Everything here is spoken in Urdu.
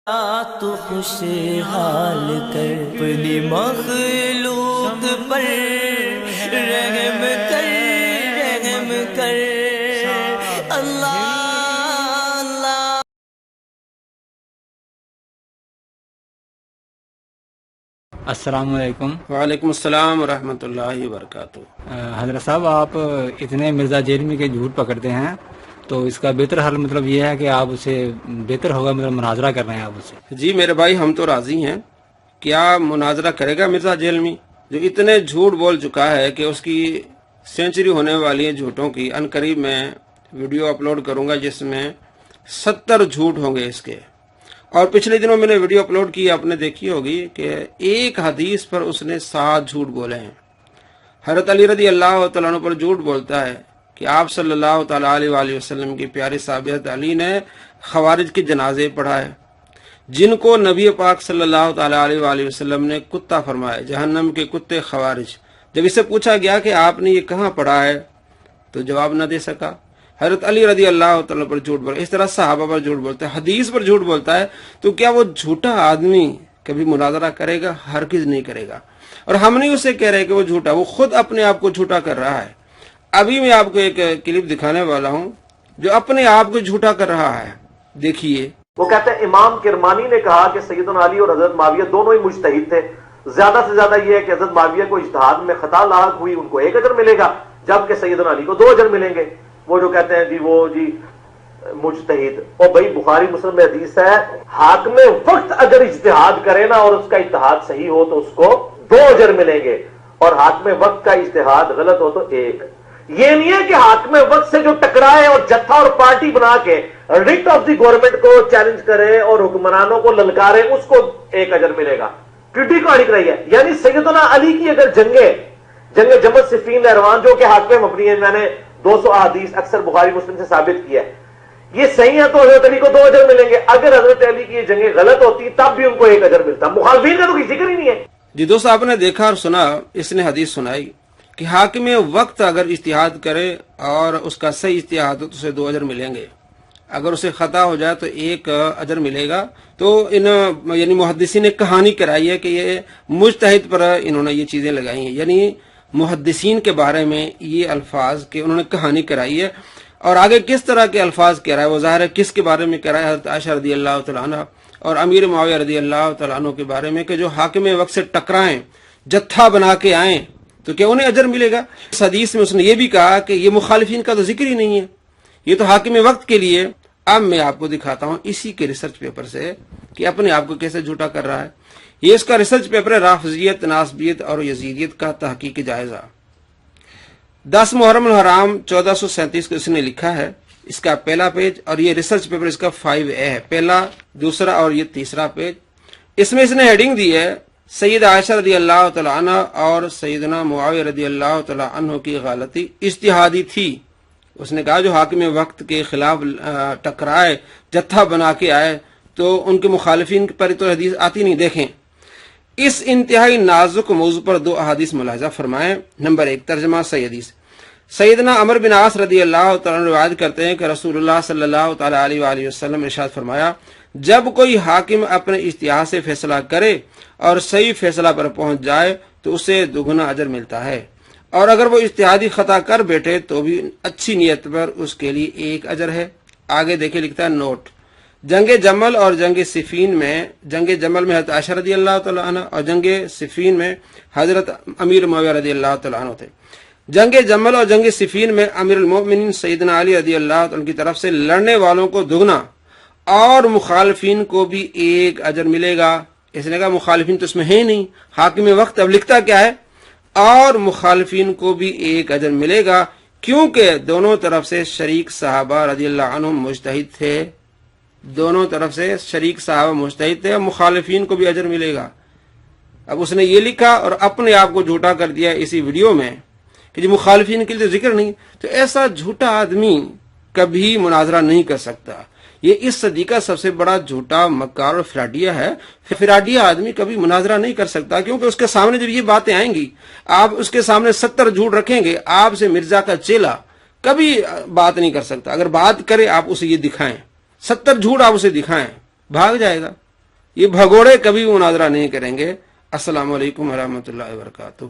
تو خوشحال کر اپنی مخلوق پر رحم کر اللہ اللہ۔ السلام علیکم۔ وعلیکم السلام ورحمۃ اللہ وبرکاتہ۔ حضرت صاحب، آپ اتنے مرزا جیلمی کے جھوٹ پکڑتے ہیں تو اس کا بہتر حل مطلب یہ ہے کہ آپ اسے بہتر ہوگا مطلب مناظرہ کر رہے ہیں آپ اسے۔ جی میرے بھائی، ہم تو راضی ہیں۔ کیا مناظرہ کرے گا مرزا جیلمی جو اتنے جھوٹ بول چکا ہے کہ اس کی سینچری ہونے والی ہے جھوٹوں کی؟ ان قریب میں ویڈیو اپلوڈ کروں گا جس میں 70 جھوٹ ہوں گے اس کے۔ اور پچھلے دنوں میں نے ویڈیو اپلوڈ کی، آپ نے دیکھی ہوگی کہ ایک حدیث پر اس نے 7 جھوٹ بولے ہیں۔ حضرت علی رضی اللہ تعالیٰ عنہ پر جھوٹ بولتا ہے کہ آپ صلی اللہ تعالیٰ علیہ وآلہ وسلم کی پیاری صاحب حضرت علی نے خوارج کے جنازے پڑھائے، جن کو نبی پاک صلی اللہ تعالیٰ علیہ وآلہ وسلم نے کتا فرمایا، جہنم کے کتے خوارج۔ جب اس سے پوچھا گیا کہ آپ نے یہ کہاں پڑھا ہے تو جواب نہ دے سکا۔ حضرت علی رضی اللہ تعالیٰ پر جھوٹ بولتا ہے، اس طرح صحابہ پر جھوٹ بولتا ہے، حدیث پر جھوٹ بولتا ہے۔ تو کیا وہ جھوٹا آدمی کبھی مناظرہ کرے گا؟ ہرگز نہیں کرے گا۔ اور ہم نہیں اسے کہہ رہے کہ وہ جھوٹا، وہ خود اپنے آپ کو جھوٹا کر رہا ہے۔ ابھی میں آپ کو ایک کلپ دکھانے والا ہوں جو اپنے آپ کو جھوٹا کر رہا ہے، دیکھیے۔ وہ کہتے ہیں امام کرمانی نے کہا کہ سیدنا علی اور حضرت معاویہ دونوں ہی مجتہد تھے، زیادہ سے زیادہ یہ ہے کہ حضرت معاویہ کو اجتہاد میں خطا لاحق ہوئی، ان کو 1 اجر ملے گا، جبکہ سیدنا علی کو 2 اجر ملیں گے۔ وہ جو کہتے ہیں جی مجتہد، اور بھائی بخاری مسلم میں حدیث ہے، حاکم وقت اگر اجتہاد کرے نا اور اس کا اجتہاد صحیح ہو تو اس کو 2 اجر ملیں گے، اور حاکم وقت کا اجتہاد غلط ہو تو 1۔ یہ نہیں ہے کہ حاکم وقت سے جو ٹکرائے اور جتھا اور پارٹی بنا کے ریٹ آف دی گورنمنٹ کو چیلنج کرے اور حکمرانوں کو للکارے اس کو 1 اجر ملے گا۔ ٹھیک کہانی کرائی ہے۔ یعنی سیدنا علی کی اگر جنگ جمل صفین نہروان جو کہ حاکم مبنی ہے، میں نے 200 احادیث اکثر بخاری مسلم سے ثابت کیا ہے، یہ صحیح ہے تو حضرت علی کو 2 اجر ملیں گے۔ اگر حضرت علی کی یہ جنگیں غلط ہوتی تب بھی ان کو 1 اجر ملتا۔ مخالفین کا تو کوئی ذکر ہی نہیں ہے۔ جی دوست، آپ نے دیکھا اور سنا، اس نے حدیث سنائی کہ حاکم وقت اگر اجتہاد کرے اور اس کا صحیح اجتہاد ہو تو اسے 2 اجر ملیں گے، اگر اسے خطا ہو جائے تو 1 اجر ملے گا۔ تو یعنی محدثین نے کہانی کرائی ہے کہ یہ مجتہد پر انہوں نے یہ چیزیں لگائی ہیں، یعنی محدثین کے بارے میں یہ الفاظ کہ انہوں نے کہانی کرائی ہے۔ اور آگے کس طرح کے الفاظ کہہ رہا ہے وہ ظاہر ہے کس کے بارے میں کہہ رہا ہے؟ حضرت عائشہ رضی اللہ تعالیٰ عنہ اور امیر معاویہ رضی اللہ تعالیٰ عنہ کے بارے میں کہ جو حاکم وقت سے ٹکرائیں، جتھا بنا کے آئیں تو کیا انہیں اجر ملے گا؟ اس حدیث میں اس نے یہ بھی کہا کہ یہ مخالفین کا تو ذکر ہی نہیں ہے، یہ تو حاکم وقت کے لیے۔ اب میں آپ کو دکھاتا ہوں اسی کے ریسرچ پیپر سے کہ اپنے آپ کو کیسے جھوٹا کر رہا ہے۔ یہ اس کا ریسرچ پیپر ہے، رافضیت، ناصبیت اور یزیدیت کا تحقیق جائزہ۔ 10 محرم الحرام 1437 کو اس نے لکھا ہے، اس کا پہلا پیج، اور یہ ریسرچ پیپر اس کا 5A ہے، پہلا، دوسرا اور یہ تیسرا پیج۔ اس میں اس نے ہیڈنگ دی ہے سید عائشہ رضی اللہ تعالیٰ عنہ اور سیدنا معاویہ رضی اللہ تعالیٰ عنہ کی غلطی اجتہادی تھی۔ اس نے کہا جو حاکم وقت کے خلاف ٹکرائے، جتھا بنا کے آئے تو ان کے مخالفین پر تو حدیث آتی نہیں۔ دیکھیں اس انتہائی نازک موضوع پر 2 احادیث ملاحظہ فرمائیں۔ نمبر 1، ترجمہ صحیح حدیث۔ سیدنا عمر بن عاص رضی اللہ تعالیٰ عنہ روایت کرتے ہیں کہ رسول اللہ صلی اللہ تعالیٰ علیہ وآلہ وسلم ارشاد فرمایا، جب کوئی حاکم اپنے اجتہاد سے فیصلہ کرے اور صحیح فیصلہ پر پہنچ جائے تو اسے 2 اجر ملتا ہے، اور اگر وہ اجتہادی خطا کر بیٹھے تو بھی اچھی نیت پر اس کے لیے 1 اجر ہے۔ آگے دیکھیں، لکھتا ہے نوٹ، جنگ جمل اور جنگ صفین میں، جنگ جمل میں حضرت عائشہ رضی اللہ تعالیٰ عنہ اور جنگ صفین میں حضرت امیر معاویہ رضی اللہ تعالیٰ عنہ تھے۔ جنگ جمل اور جنگ صفین میں امیر المؤمنین سیدنا علی رضی اللہ عنہ کی طرف سے لڑنے والوں کو 2 اور مخالفین کو بھی 1 اجر ملے گا۔ اس نے کہا مخالفین تو اس میں ہے نہیں، حاکم وقت اب لکھتا کیا ہے، اور مخالفین کو بھی 1 اجر ملے گا، کیونکہ دونوں طرف سے شریک صحابہ رضی اللہ عنہم مجتہد تھے، دونوں طرف سے شریک صحابہ مجتہد تھے، اور مخالفین کو بھی اجر ملے گا۔ اب اس نے یہ لکھا اور اپنے آپ کو جھوٹا کر دیا اسی ویڈیو میں کہ جو مخالفین کے لیے ذکر نہیں۔ تو ایسا جھوٹا آدمی کبھی مناظرہ نہیں کر سکتا۔ یہ اس صدی کا سب سے بڑا جھوٹا مکار اور فراڈیا ہے۔ فراڈیا آدمی کبھی مناظرہ نہیں کر سکتا، کیونکہ اس کے سامنے جب یہ باتیں آئیں گی، آپ اس کے سامنے 70 جھوٹ رکھیں گے، آپ سے مرزا کا چیلا کبھی بات نہیں کر سکتا۔ اگر بات کرے آپ اسے یہ دکھائیں، 70 جھوٹ آپ اسے دکھائیں، بھاگ جائے گا۔ یہ بھگوڑے کبھی مناظرہ نہیں کریں گے۔ السلام علیکم ورحمۃ اللہ وبرکاتہ۔